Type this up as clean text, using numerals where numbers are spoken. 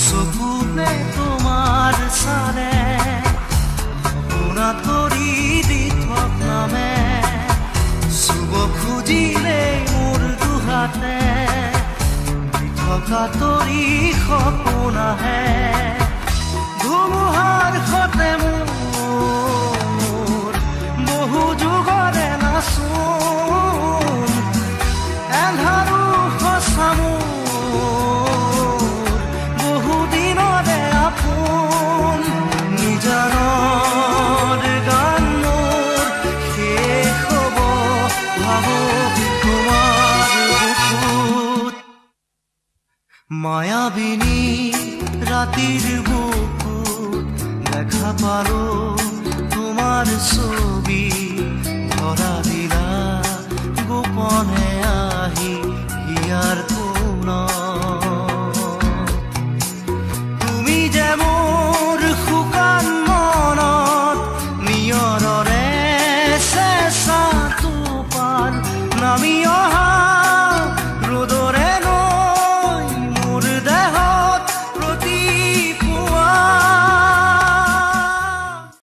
চকুতে তোমাৰ চালে সপোনা ধৰি দি থক নামে চুব খুজিলে মোৰ দুহাতে থকা তৰি সপোন আহে ধুমুহাৰ সতে মোৰ বহু যুগৰে নাচোন এন্ধাৰো সঁচা মোৰ বহু দিনৰে আপোন নিজানৰ গান মোৰ শেষ হ'ব ভাবো তোমাৰ বুকুত মায়াবিনী ৰাতিৰ বুকুত দেখা পালো তোমাৰ ছবি ধৰা দিলা গোপনে আহি হিয়াৰ কোণত তুমি যে মোৰ শুকান মনত নিয়ৰৰে চেঁচা টোপাল নামি